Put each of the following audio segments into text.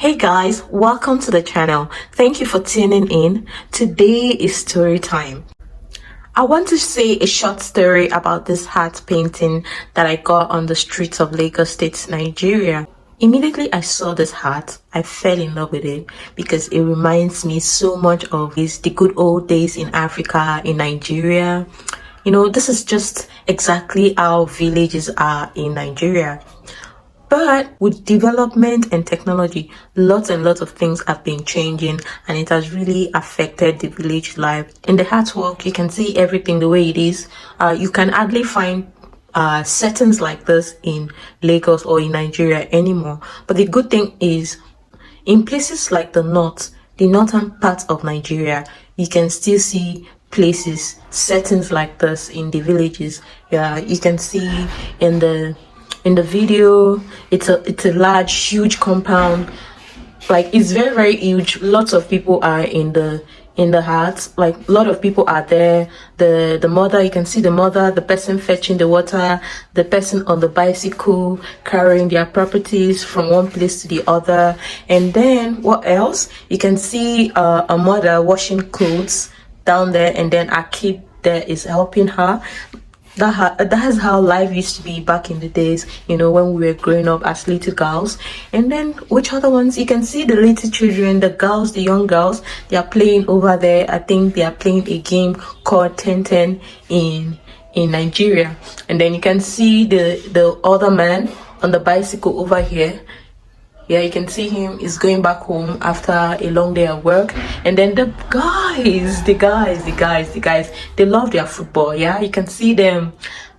Hey guys, welcome to the channel. Thank you for tuning in. Today is story time. I want to say a short story about this hat painting that I got on the streets of Lagos State, Nigeria. Immediately I saw this hat, I fell in love with it because it reminds me so much of the good old days in Africa, in Nigeria. You know, this is just exactly how villages are in Nigeria. But with development and technology, lots and lots of things have been changing, and it has really affected the village life. In the artwork, you can see everything the way it is. You can hardly find settings like this in Lagos or in Nigeria anymore. But the good thing is, in places like the northern part of Nigeria, you can still see settings like this in the villages. Yeah, you can see in the video, it's a large, huge compound. Like, it's very, very huge. Lots of people are in the hut. Like, a lot of people are there. The mother, you can see the mother, the person fetching the water, the person on the bicycle carrying their properties from one place to the other. And then what else? You can see a mother washing clothes down there, and then a kid there is helping her. That's how life used to be back in the days, you know, when we were growing up as little girls. And then which other ones? You can see the little children, the girls, the young girls, they are playing over there. I think they are playing a game called 10 in Nigeria. And then you can see the other man on the bicycle over here. Yeah, you can see him is going back home after a long day at work. And then the guys, they love their football. Yeah, you can see them,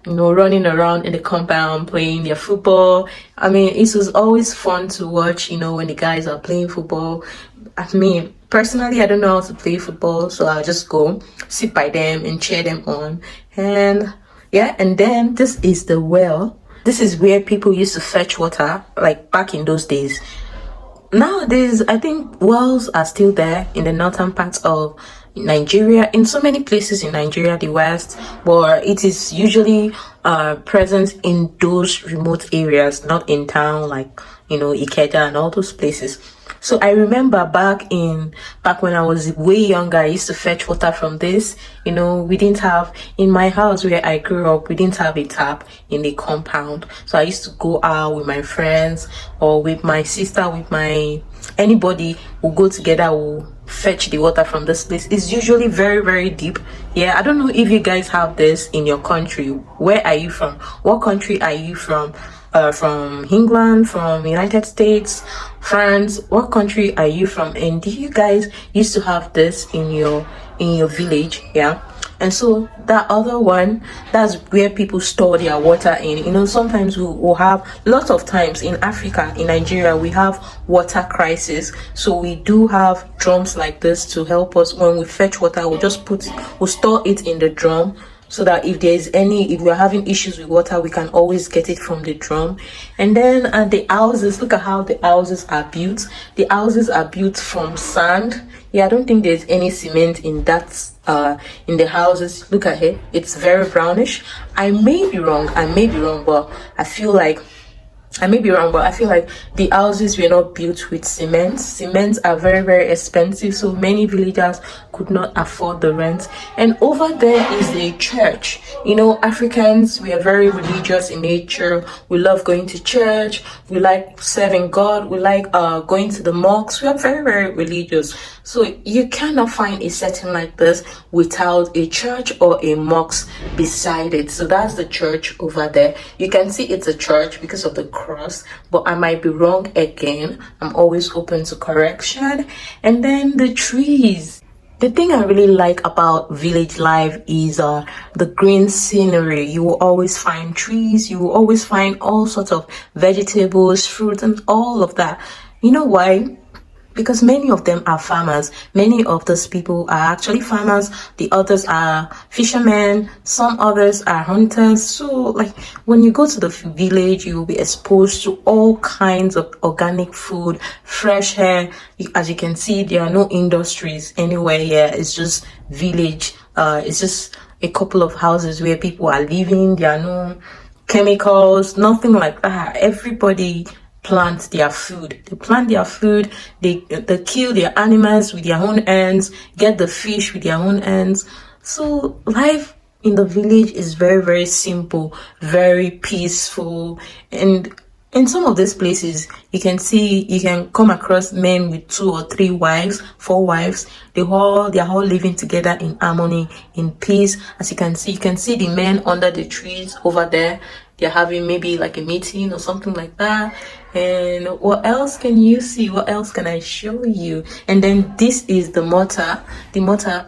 you know, running around in the compound playing their football. I mean, it was always fun to watch, you know, when the guys are playing football. I mean, personally, I don't know how to play football, so I'll just go sit by them and cheer them on. And yeah, and then this is the well. This is where people used to fetch water, like back in those days. Nowadays, I think wells are still there in the northern parts of Nigeria, in so many places in Nigeria, the west, but it is usually present in those remote areas, not in town, like, you know, Ikeja and all those places. So I remember back when I was way younger, I used to fetch water from this. You know, we didn't have, in my house where I grew up, we didn't have a tap in the compound. So I used to go out with my friends or with my sister, anybody who go together, who fetch the water from this place. It's usually very, very deep. Yeah, I don't know if you guys have this in your country. Where are you from? What country are you from? From England, from United States, France? What country are you from? And do you guys used to have this in your village? Yeah. And so that other one, that's where people store their water in. You know, sometimes we'll have, lots of times in Africa, in Nigeria, we have water crisis. So we do have drums like this to help us when we fetch water. We'll store it in the drum, so that if we're having issues with water, we can always get it from the drum. And then the houses, look at how the houses are built. The houses are built from sand. Yeah, I don't think there's any cement in the houses. Look at it, it's very brownish. I may be wrong, but I feel like the houses were not built with cement. Cements are very, very expensive, so many villagers could not afford the rent. And over there is the church. You know, Africans, we are very religious in nature. We love going to church. We like serving God. We like going to the mosques. We are very, very religious. So you cannot find a setting like this without a church or a mosque beside it. So that's the church over there. You can see it's a church because of the cross, but I might be wrong again. I'm always open to correction. And then the trees. The thing I really like about village life is the green scenery. You will always find trees. You will always find all sorts of vegetables, fruits, and all of that. You know why? Because many of them are farmers. Many of those people are actually farmers. The others are fishermen. Some others are hunters. So, like, when you go to the village, you will be exposed to all kinds of organic food, fresh air. As you can see, there are no industries anywhere here. It's just village. It's just a couple of houses where people are living. There are no chemicals, nothing like that. Everybody plant their food. They plant their food, they kill their animals with their own hands, get the fish with their own hands. So life in the village is very, very simple, very peaceful. And in some of these places, you can come across men with 2 or 3 wives, 4 wives. They're all living together in harmony, in peace. As you can see the men under the trees over there. They're having maybe like a meeting or something like that. And what else can you see? What else can I show you? And then this is the mortar.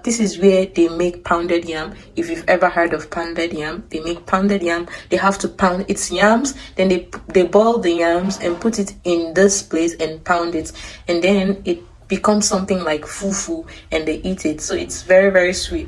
This is where they make pounded yam. If you've ever heard of pounded yam, they make pounded yam. They have to pound its yams. Then they boil the yams and put it in this place and pound it. And then it becomes something like fufu and they eat it. So it's very, very sweet.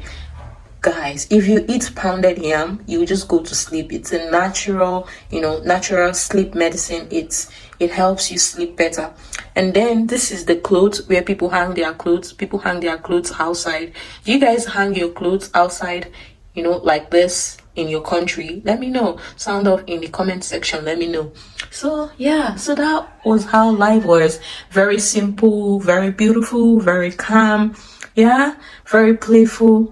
Guys, if you eat pounded yam, you just go to sleep. It's a natural, natural sleep medicine. It helps you sleep better. And then this is the clothes where people hang their clothes. People hang their clothes outside. Do you guys hang your clothes outside, like this in your country? Let me know. Sound off in the comment section. Let me know. So yeah, so that was how life was. Very simple, very beautiful, very calm. Yeah, very playful.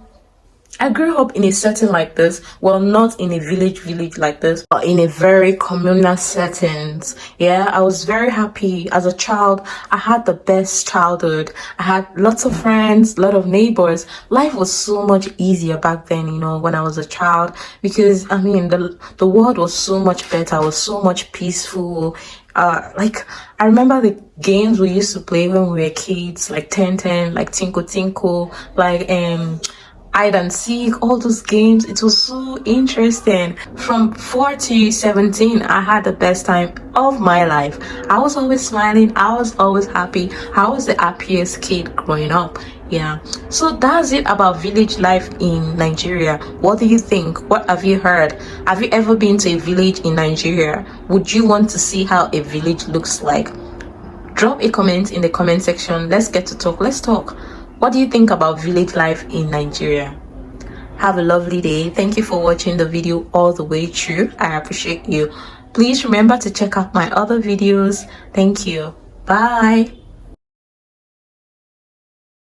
I grew up in a setting like this. Well, not in a village like this, but in a very communal settings. Yeah, I was very happy as a child. I had the best childhood. I had lots of friends, a lot of neighbors. Life was so much easier back then, when I was a child, because the world was so much better. It was so much peaceful. Like I remember the games we used to play when we were kids, like 10-10, like Tinko Tinko, like hide and seek, all those games. It was so interesting. From 4 to 17, I had the best time of my life. I was always smiling. I was always happy. I was the happiest kid growing up. Yeah, so that's it about village life in Nigeria. What do you think? What have you heard? Have you ever been to a village in Nigeria? Would you want to see how a village looks like? Drop a comment in the comment section. Let's get to talk. Let's talk. What do you think about village life in Nigeria? Have a lovely day. Thank you for watching the video all the way through. I appreciate you. Please remember to check out my other videos. Thank you. Bye.